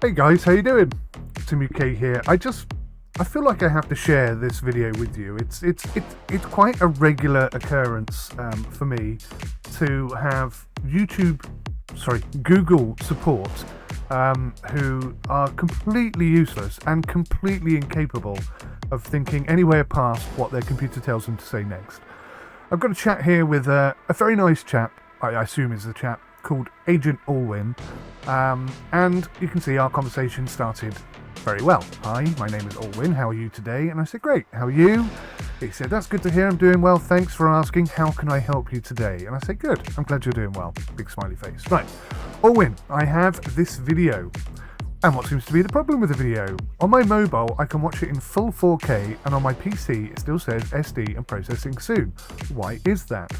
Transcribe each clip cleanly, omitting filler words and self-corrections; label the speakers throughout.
Speaker 1: Hey guys, how you doing? 𝐒𝐤 here. I feel like I have to share this video with you. It's quite a regular occurrence for me to have Google support who are completely useless and completely incapable of thinking anywhere past what their computer tells them to say next. I've got a chat here with a very nice chap, I assume is the chap, called Agent 𝐒𝐤𝐦, and you can see our conversation started very well. Hi, my name is 𝐒𝐤𝐦, how are you today? And I said, great, how are you? He said, that's good to hear, I'm doing well, thanks for asking, how can I help you today? And I said, good, I'm glad you're doing well. Big smiley face. Right, 𝐒𝐤𝐦, I have this video. And what seems to be the problem with the video? On my mobile, I can watch it in full 4K, and on my PC, it still says SD and processing soon. Why is that?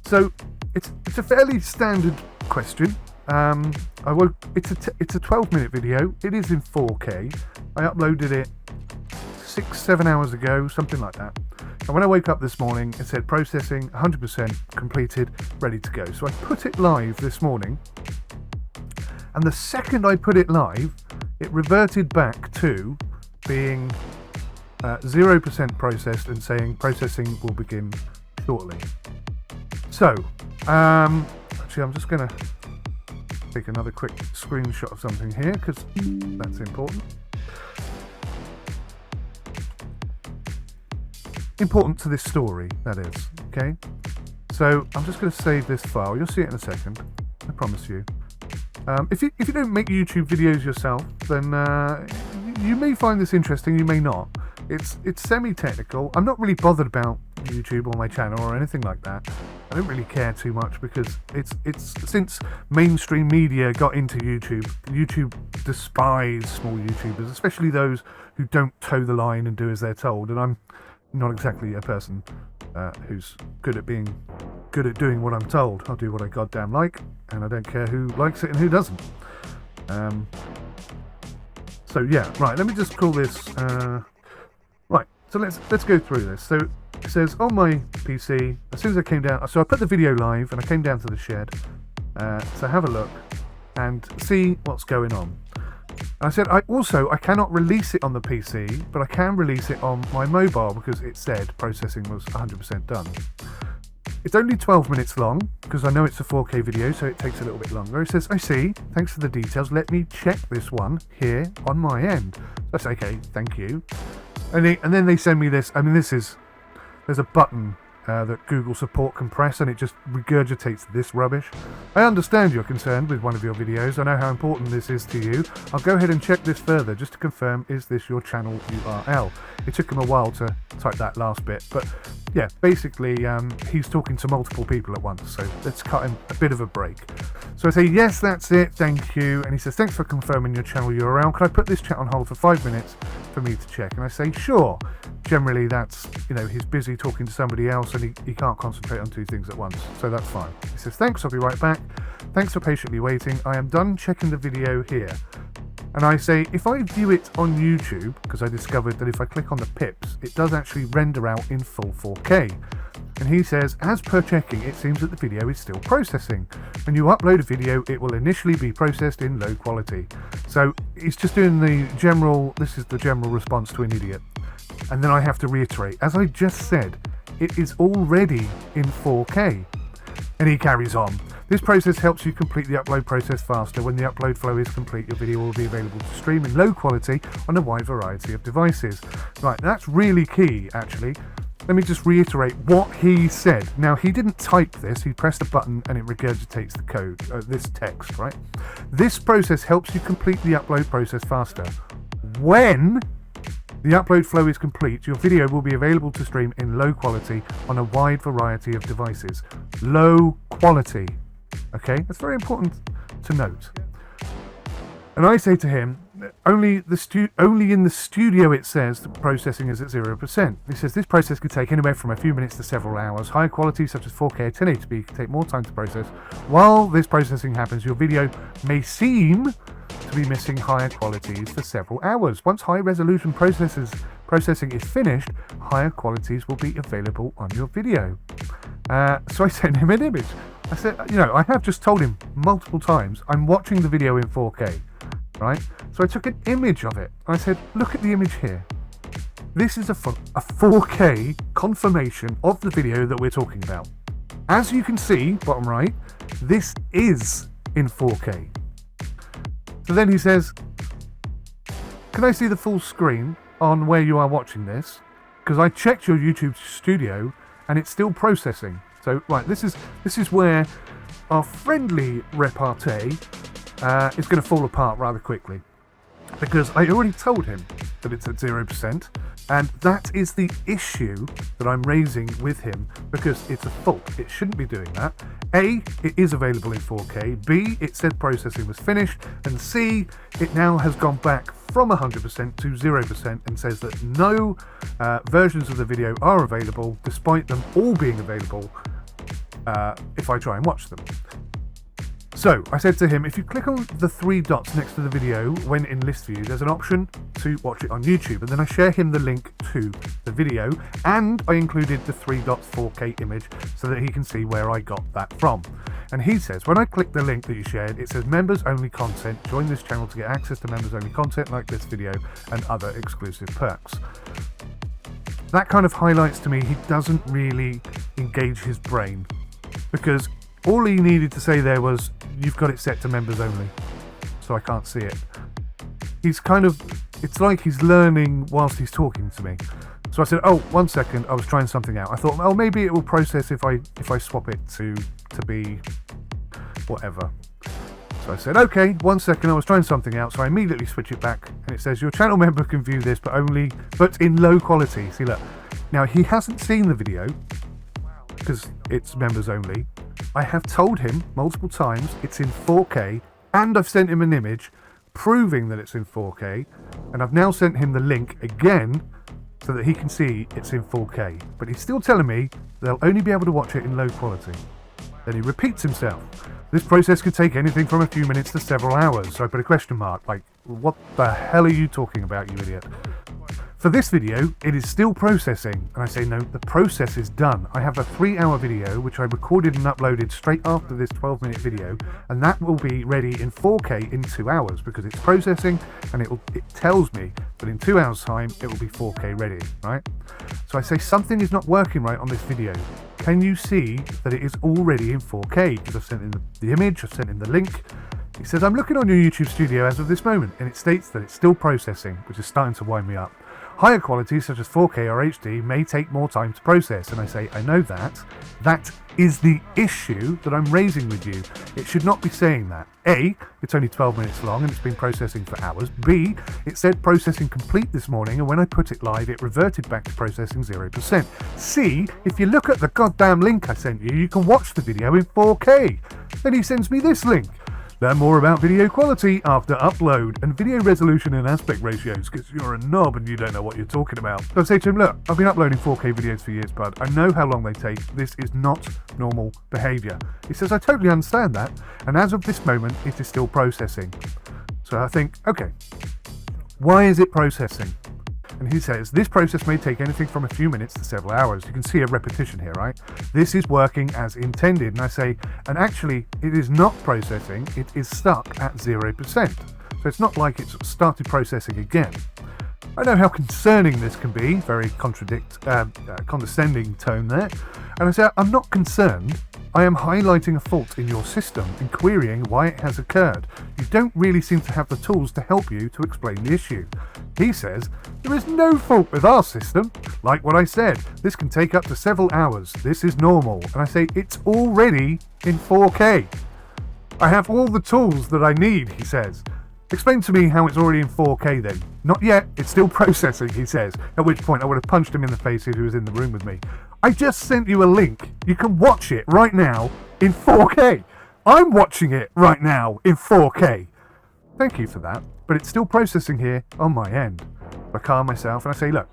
Speaker 1: So, it's a fairly standard question. It's a 12-minute video. It is in 4K. I uploaded it 6-7 hours ago, something like that. And when I woke up this morning, it said processing 100% completed, ready to go. So I put it live this morning. And the second I put it live, it reverted back to being 0% processed and saying processing will begin shortly. So, actually I'm just going to take another quick screenshot of something here because that's important. Important to this story, that is, okay? So I'm just going to save this file. You'll see it in a second, I promise you. If you don't make YouTube videos yourself, then you may find this interesting, you may not. It's semi-technical. I'm not really bothered about YouTube or my channel or anything like that. I don't really care too much because it's since mainstream media got into YouTube despise small YouTubers, especially those who don't toe the line and do as they're told. And I'm not exactly a person who's good at doing what I'm told. I'll do what I goddamn like, and I don't care who likes it and who doesn't. So yeah, right. Let me just call this. Right. So let's go through this. So it says on my PC, as soon as I came down, so I put the video live and I came down to the shed to have a look and see what's going on. And I said I cannot release it on the PC, but I can release it on my mobile because it said processing was 100% done. It's only 12 minutes long because I know it's a 4K video, so it takes a little bit longer. It says, I see, thanks for the details. Let me check this one here on my end. That's okay, thank you. And then they send me this. I mean, there's a button that Google support can press and it just regurgitates this rubbish. I understand you're concerned with one of your videos. I know how important this is to you. I'll go ahead and check this further just to confirm, is this your channel URL? It took him a while to type that last bit, but yeah, basically he's talking to multiple people at once, so let's cut him a bit of a break. So I say, yes, that's it, thank you. And he says, thanks for confirming your channel URL. Can I put this chat on hold for 5 minutes for me to check? And I say, sure. Generally that's, he's busy talking to somebody else and he can't concentrate on two things at once, so that's fine. He says, thanks, I'll be right back. Thanks for patiently waiting. I am done checking the video here. And I say, if I view it on YouTube, because I discovered that if I click on the pips, it does actually render out in full 4K. And he says, as per checking, it seems that the video is still processing. When you upload a video, it will initially be processed in low quality. So he's just doing this is the general response to an idiot. And then I have to reiterate, as I just said, it is already in 4K. And he carries on. This process helps you complete the upload process faster. When the upload flow is complete, your video will be available to stream in low quality on a wide variety of devices. Right, that's really key, actually. Let me just reiterate what he said. Now, he didn't type this. He pressed a button and it regurgitates the code, this text, right? This process helps you complete the upload process faster. When the upload flow is complete, your video will be available to stream in low quality on a wide variety of devices. Low quality. Okay, that's very important to note. And I say to him, only in the studio it says that processing is at 0%. He says this process could take anywhere from a few minutes to several hours. High quality such as 4K or 1080p can take more time to process. While this processing happens, your video may seem to be missing higher qualities for several hours. Once high resolution processing is finished, higher qualities will be available on your video. So I sent him an image. I said, I have just told him multiple times, I'm watching the video in 4K. right? So I took an image of it. I said, look at the image here. This is a 4K confirmation of the video that we're talking about. As you can see, bottom right, this is in 4K. So then he says, can I see the full screen on where you are watching this? Because I checked your YouTube studio and it's still processing. So, right, this is where our friendly repartee is going to fall apart rather quickly. Because I already told him that it's at 0%, and that is the issue that I'm raising with him, because it's a fault. It shouldn't be doing that. A, it is available in 4K. B, it said processing was finished. And C, it now has gone back from 100% to 0% and says that no versions of the video are available, despite them all being available if I try and watch them. So I said to him, if you click on the 3 dots next to the video when in list view, there's an option to watch it on YouTube. And then I share him the link to the video, and I included the 3 dots 4K image so that he can see where I got that from. And he says, when I click the link that you shared, it says members only content. Join this channel to get access to members only content like this video and other exclusive perks. That kind of highlights to me he doesn't really engage his brain, because all he needed to say there was, you've got it set to members only, so I can't see it. He's kind of, it's like he's learning whilst he's talking to me. So I said, oh, 1 second, I was trying something out. I thought, oh, maybe it will process if I swap it to be whatever. So I said, okay, 1 second, I was trying something out, so I immediately switch it back, and it says, your channel member can view this, but in low quality. See, look. Now, he hasn't seen the video, because it's members only. I have told him multiple times it's in 4K, and I've sent him an image proving that it's in 4K, and I've now sent him the link again so that he can see it's in 4K. But he's still telling me they'll only be able to watch it in low quality. Then he repeats himself. This process could take anything from a few minutes to several hours. So I put a question mark, like, what the hell are you talking about, you idiot? For this video, it is still processing, and I say no, the process is done. I have a 3-hour video which I recorded and uploaded straight after this 12-minute video, and that will be ready in 4K in 2 hours because it's processing, and it tells me that in 2 hours time it will be 4K ready, right? So I say something is not working right on this video. Can you see that it is already in 4K? Because I've sent in the image, I've sent in the link. He says, I'm looking on your YouTube studio as of this moment, and it states that it's still processing, which is starting to wind me up. Higher quality, such as 4K or HD, may take more time to process. And I say, I know that. That is the issue that I'm raising with you. It should not be saying that. A, it's only 12 minutes long and it's been processing for hours. B, it said processing complete this morning, and when I put it live, it reverted back to processing 0%. C, if you look at the goddamn link I sent you, you can watch the video in 4K. Then he sends me this link. Learn more about video quality after upload and video resolution and aspect ratios, because you're a knob and you don't know what you're talking about. So I say to him, look, I've been uploading 4K videos for years, bud. I know how long they take. This is not normal behaviour. He says, I totally understand that, and as of this moment, it is still processing. So I think, okay, why is it processing? And he says, this process may take anything from a few minutes to several hours. You can see a repetition here, right? This is working as intended. And I say, and actually, it is not processing. It is stuck at 0%. So it's not like it's started processing again. I know how concerning this can be. Very condescending tone there. And I say, I'm not concerned. I am highlighting a fault in your system and querying why it has occurred. You don't really seem to have the tools to help you to explain the issue. He says, there is no fault with our system. Like what I said, this can take up to several hours. This is normal. And I say, it's already in 4K. I have all the tools that I need, he says. Explain to me how it's already in 4K then. Not yet, it's still processing, he says. At which point I would have punched him in the face if he was in the room with me. I just sent you a link. You can watch it right now in 4K. I'm watching it right now in 4K. Thank you for that, but it's still processing here on my end. I calm myself and I say, look,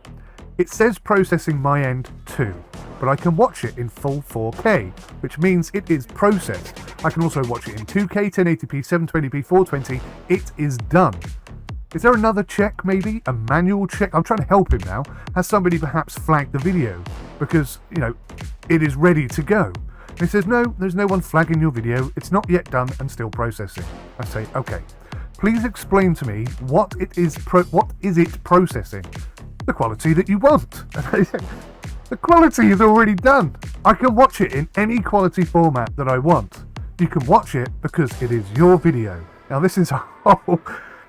Speaker 1: it says processing my end too, but I can watch it in full 4K, which means it is processed. I can also watch it in 2K, 1080p, 720p, 420. It is done. Is there another check, maybe? A manual check? I'm trying to help him now. Has somebody perhaps flagged the video? Because, you know, it is ready to go. And he says, no, there's no one flagging your video. It's not yet done and still processing. I say, okay. Please explain to me what is it processing? The quality that you want. The quality is already done. I can watch it in any quality format that I want. You can watch it because it is your video. Now this is a whole...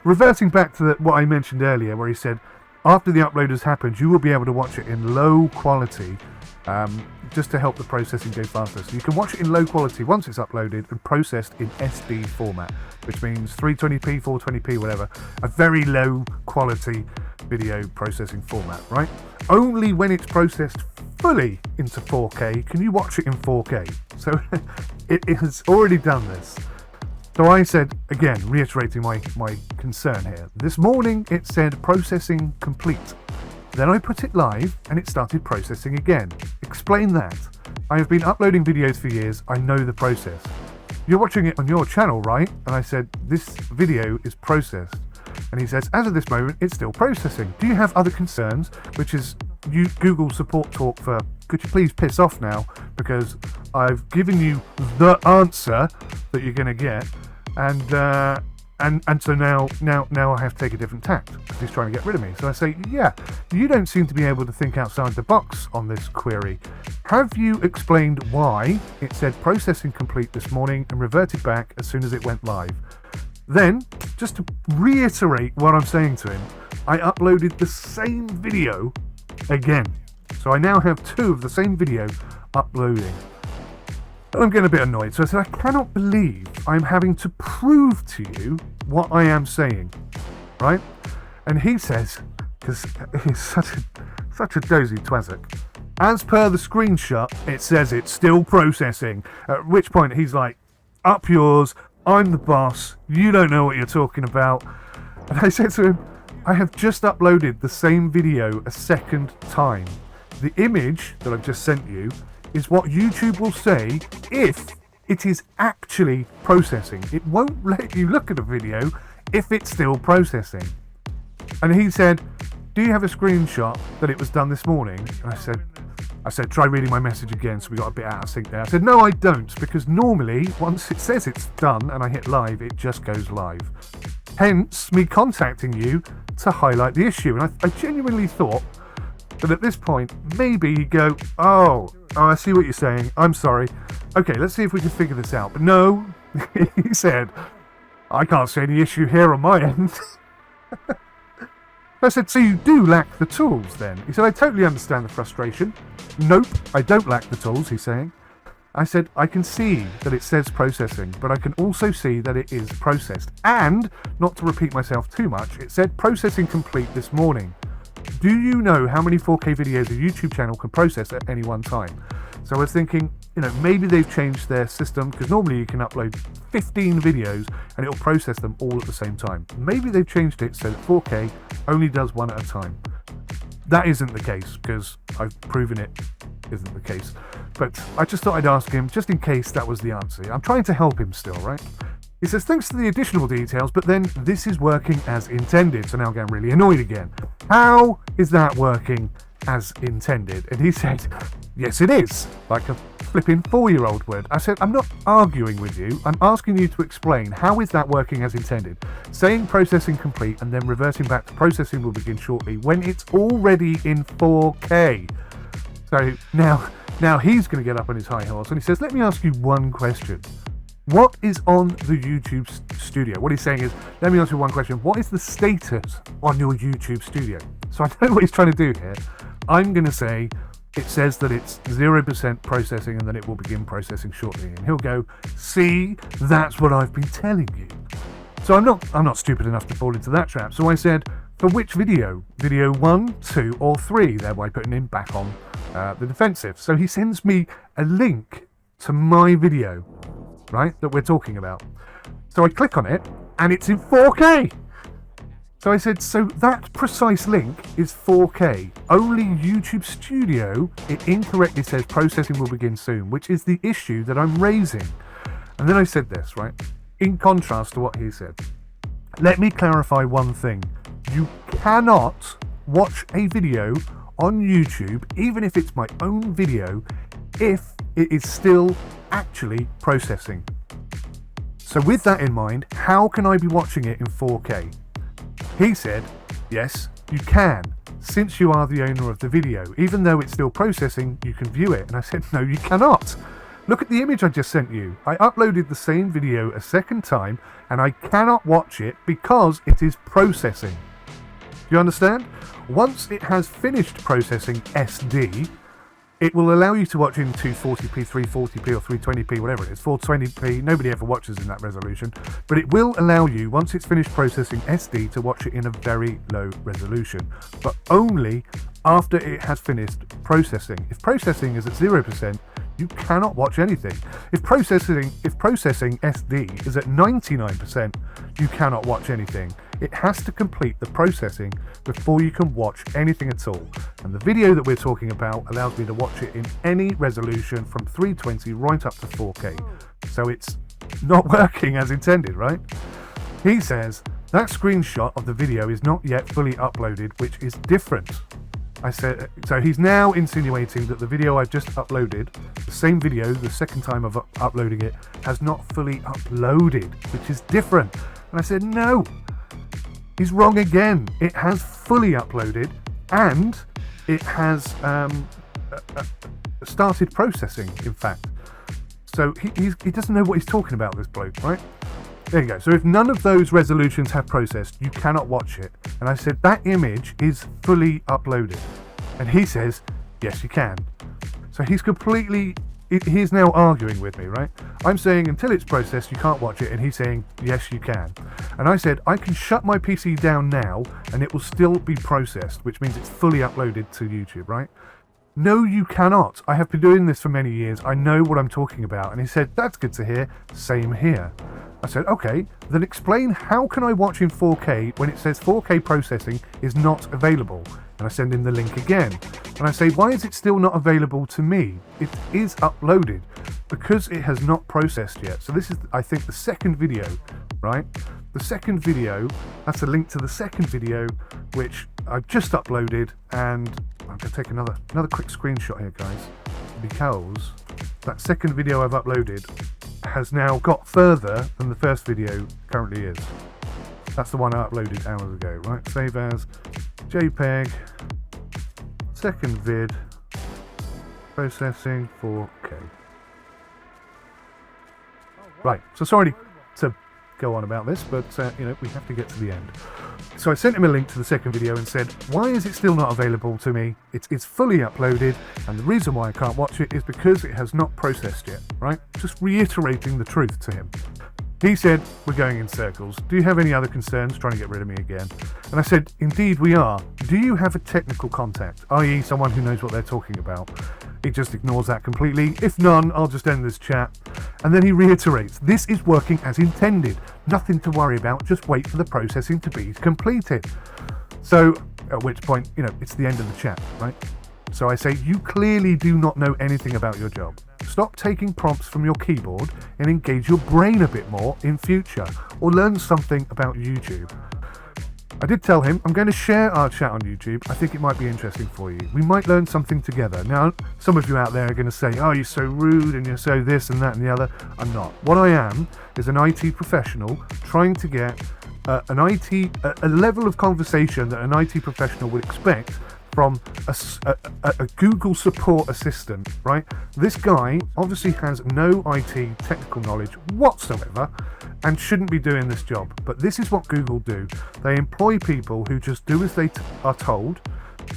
Speaker 1: Reverting back to what I mentioned earlier, where he said, after the upload has happened, you will be able to watch it in low quality, just to help the processing go faster. So you can watch it in low quality once it's uploaded and processed in SD format, which means 320p, 420p, whatever. A very low quality video processing format, right? Only when it's processed fully into 4K can you watch it in 4K. So it has already done this. So I said, again, reiterating my concern here. This morning it said processing complete. Then I put it live and it started processing again. Explain that. I have been uploading videos for years. I know the process. You're watching it on your channel, right? And I said, this video is processed. And he says, as of this moment, it's still processing. Do you have other concerns? Which is Google support talk for, could you please piss off now? Because I've given you the answer that you're going to get. And so now I have to take a different tact because he's trying to get rid of me. So I say, yeah, you don't seem to be able to think outside the box on this query. Have you explained why it said processing complete this morning and reverted back as soon as it went live? Then, just to reiterate what I'm saying to him, I uploaded the same video again. So I now have two of the same video uploading. And I'm getting a bit annoyed. So I said, I cannot believe I'm having to prove to you what I am saying, right? And he says, because he's such a dozy twazzock, as per the screenshot, it says it's still processing. At which point he's like, up yours, I'm the boss, you don't know what you're talking about. And I said to him, I have just uploaded the same video a second time. The image that I've just sent you is what YouTube will say if it is actually processing. It won't let you look at a video if it's still processing. And he said, do you have a screenshot that it was done this morning? And I said, try reading my message again, so we got a bit out of sync there. I said, no, I don't, because normally, once it says it's done and I hit live, it just goes live. Hence, me contacting you to highlight the issue. And I genuinely thought that at this point, maybe he'd go, oh, I see what you're saying. I'm sorry. Okay, let's see if we can figure this out. But no, he said, I can't see any issue here on my end. I said, so you do lack the tools then? He said, I totally understand the frustration. Nope, I don't lack the tools, he's saying. I said, I can see that it says processing, but I can also see that it is processed. And, not to repeat myself too much, it said processing complete this morning. Do you know how many 4K videos a YouTube channel can process at any one time? So I was thinking, maybe they've changed their system, because normally you can upload 15 videos and it'll process them all at the same time. Maybe they've changed it so that 4K only does one at a time. That isn't the case, because I've proven it isn't the case. But I just thought I'd ask him, just in case that was the answer. I'm trying to help him still, right? He says, thanks for the additional details, but then this is working as intended. So now I'm getting really annoyed again. How is that working as intended? And he said, yes, it is. Like a flipping 4-year-old would. I said, I'm not arguing with you. I'm asking you to explain how is that working as intended? Saying processing complete and then reverting back to processing will begin shortly when it's already in 4K. So now he's going to get up on his high horse and he says, let me ask you one question. What is on the YouTube studio? What he's saying is, let me ask you one question. What is the status on your YouTube studio? So I know what he's trying to do here. I'm going to say, it says that it's 0% processing and then it will begin processing shortly. And he'll go, see, that's what I've been telling you. So I'm not stupid enough to fall into that trap. So I said, for which video? Video 1, 2, or 3? Thereby putting him back on the defensive. So he sends me a link to my video, right, that we're talking about. So I click on it and it's in 4K. So I said, so that precise link is 4K. Only YouTube Studio, it incorrectly says processing will begin soon, which is the issue that I'm raising. And then I said this, right, in contrast to what he said. Let me clarify one thing. You cannot watch a video on YouTube, even if it's my own video, if it is still actually processing. So with that in mind, how can I be watching it in 4K? He said, yes, you can, since you are the owner of the video. Even though it's still processing, you can view it. And I said, no, you cannot. Look at the image I just sent you. I uploaded the same video a second time, and I cannot watch it because it is processing. Do you understand? Once it has finished processing SD, it will allow you to watch in 240p, 340p or 320p, whatever it is, 420p. Nobody ever watches in that resolution. But it will allow you, once it's finished processing SD, to watch it in a very low resolution. But only after it has finished processing. If processing is at 0%, you cannot watch anything. If processing SD is at 99%, you cannot watch anything. It has to complete the processing before you can watch anything at all. And the video that we're talking about allows me to watch it in any resolution from 320 right up to 4K. So it's not working as intended, right? He says that screenshot of the video is not yet fully uploaded, which is different. I said, so he's now insinuating that the video I've just uploaded, the same video, the second time of uploading it, has not fully uploaded, which is different. And I said, no, he's wrong again. It has fully uploaded and it has started processing, in fact. So he doesn't know what he's talking about, this bloke, right? There you go. So if none of those resolutions have processed, you cannot watch it. And I said, that image is fully uploaded. And he says, yes, you can. So he's now arguing with me, right? I'm saying until it's processed, you can't watch it. And he's saying, yes, you can. And I said, I can shut my PC down now and it will still be processed, which means it's fully uploaded to YouTube, right? No, you cannot. I have been doing this for many years. I know what I'm talking about. And he said, that's good to hear. Same here. I said, okay, then explain how can I watch in 4K when it says 4K processing is not available? And I send him the link again. And I say, why is it still not available to me? It is uploaded because it has not processed yet. So this is, I think, the second video, right? The second video, that's a link to the second video, which I've just uploaded. And I'm going to take another quick screenshot here, guys, because that second video I've uploaded has now got further than the first video currently is. That's the one I uploaded hours ago, right? Save as JPEG, second vid, processing 4K. Right, so sorry to go on about this, but we have to get to the end. So I sent him a link to the second video and said, why is it still not available to me? It's fully uploaded, and the reason why I can't watch it is because it has not processed yet, right? Just reiterating the truth to him. He said, we're going in circles. Do you have any other concerns trying to get rid of me again? And I said, indeed we are. Do you have a technical contact, i.e. someone who knows what they're talking about? He just ignores that completely. If none, I'll just end this chat. And then he reiterates, this is working as intended. Nothing to worry about, just wait for the processing to be completed. So, at which point, it's the end of the chat, right? So I say, you clearly do not know anything about your job. Stop taking prompts from your keyboard and engage your brain a bit more in future, or learn something about YouTube. I did tell him I'm going to share our chat on YouTube. I think it might be interesting for you. We might learn something together. Now, some of you out there are going to say, oh, you're so rude and you're so this and that and the other. I'm not. What I am is an IT professional trying to get a level of conversation that an IT professional would expect from a Google support assistant, right? This guy obviously has no IT technical knowledge whatsoever and shouldn't be doing this job. But this is what Google do. They employ people who just do as they are told.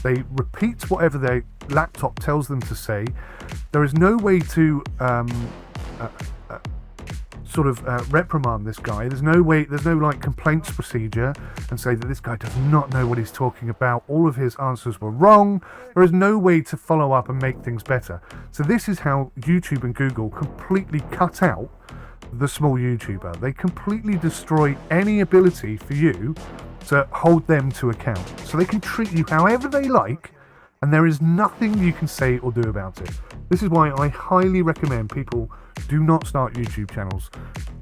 Speaker 1: They repeat whatever their laptop tells them to say. There is no way to reprimand this guy. There's no complaints procedure and say that this guy does not know what he's talking about. All of his answers were wrong. There is no way to follow up and make things better. So this is how YouTube and Google completely cut out the small YouTuber. They completely destroy any ability for you to hold them to account. So they can treat you however they like, and there is nothing you can say or do about it. This is why I highly recommend people do not start YouTube channels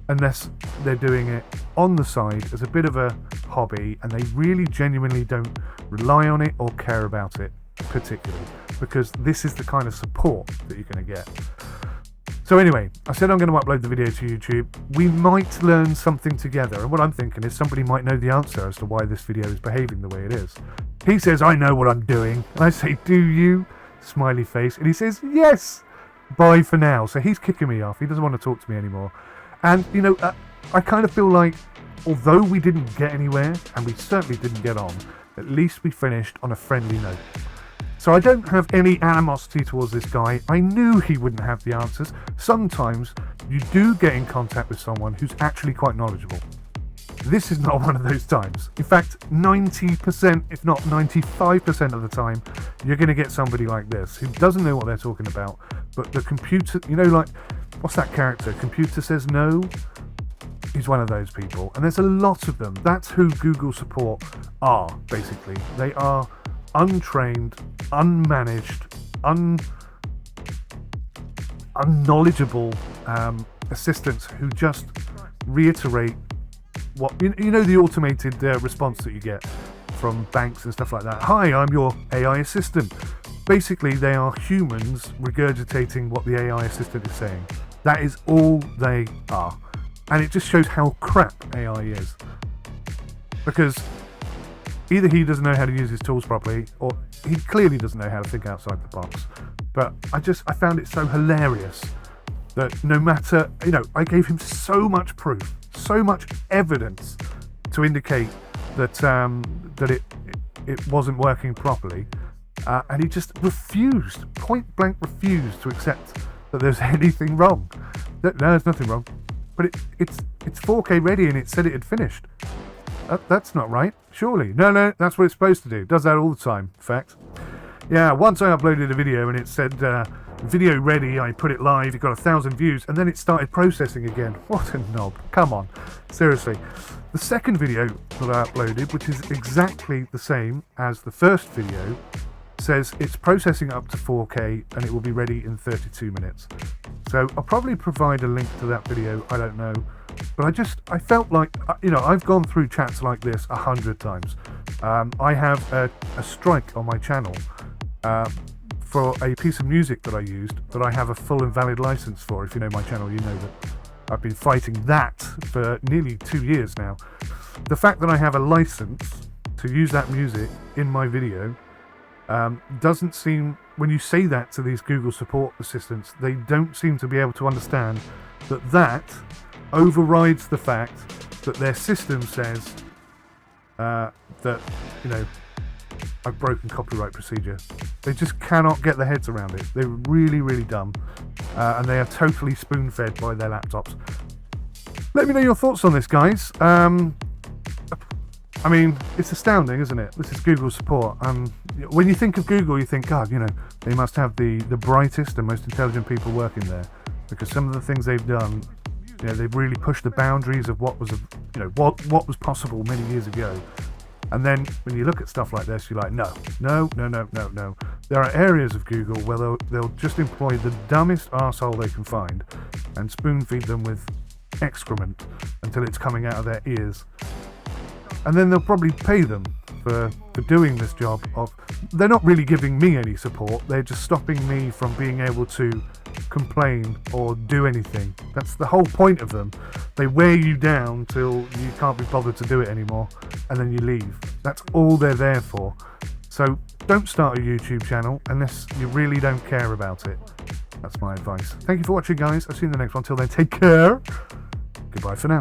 Speaker 1: unless they're doing it on the side as a bit of a hobby and they really genuinely don't rely on it or care about it particularly, because this is the kind of support that you're going to get. So anyway, I said I'm going to upload the video to YouTube. We might learn something together, and what I'm thinking is somebody might know the answer as to why this video is behaving the way it is. He says, I know what I'm doing. And I say, do you? Smiley face. And he says, yes. Bye for now. So he's kicking me off. He doesn't want to talk to me anymore. And, you know, I kind of feel like, although we didn't get anywhere, and we certainly didn't get on, at least we finished on a friendly note. So I don't have any animosity towards this guy. I knew he wouldn't have the answers. Sometimes you do get in contact with someone who's actually quite knowledgeable. This is not one of those times. In fact, 90%, if not 95% of the time, you're going to get somebody like this who doesn't know what they're talking about, but the computer, you know, like, what's that character? Computer says no? He's one of those people. And there's a lot of them. That's who Google support are, basically. They are untrained, unmanaged, unknowledgeable assistants who just reiterate what you know, the automated response that you get from banks and stuff like that. Hi, I'm your AI assistant. Basically, they are humans regurgitating what the AI assistant is saying. That is all they are. And it just shows how crap AI is. Because either he doesn't know how to use his tools properly, or he clearly doesn't know how to think outside the box. But I found it so hilarious that no matter, you know, I gave him so much proof, so much evidence to indicate that that it wasn't working properly, and he just refused, point blank refused to accept that there's anything wrong. No, there's nothing wrong. But it's 4K ready, and it said it had finished. That's not right, surely. No, that's what it's supposed to do. It does that all the time, in fact. Yeah, once I uploaded a video and it said video ready, I put it live, it got 1,000 views, and then it started processing again. What a knob. Come on. Seriously. The second video that I uploaded, which is exactly the same as the first video, says it's processing up to 4K and it will be ready in 32 minutes. So I'll probably provide a link to that video, I don't know. But I felt like, you know, I've gone through chats like this 100 times. I have a strike on my channel for a piece of music that I used that I have a full and valid license for. If you know my channel, you know that I've been fighting that for nearly 2 years now. The fact that I have a license to use that music in my video doesn't seem, when you say that to these Google support assistants, they don't seem to be able to understand that overrides the fact that their system says that, you know, I've broken copyright procedure. They just cannot get their heads around it. They're really, really dumb, and they are totally spoon-fed by their laptops. Let me know your thoughts on this, guys. I mean, it's astounding, isn't it? This is Google support. When you think of Google, you think, God, you know, they must have the brightest and most intelligent people working there, because some of the things they've done, you know, they've really pushed the boundaries of what was, you know, what was possible many years ago. And then when you look at stuff like this, you're like, no. There are areas of Google where they'll just employ the dumbest arsehole they can find and spoon feed them with excrement until it's coming out of their ears. And then they'll probably pay them for doing this job of, they're not really giving me any support, they're just stopping me from being able to complain or do anything. That's the whole point of them. They wear you down till you can't be bothered to do it anymore, and then you leave. That's all they're there for. So don't start a YouTube channel unless you really don't care about it. That's my advice. Thank you for watching, guys. I'll see you in the next one. Till then, take care. Goodbye for now.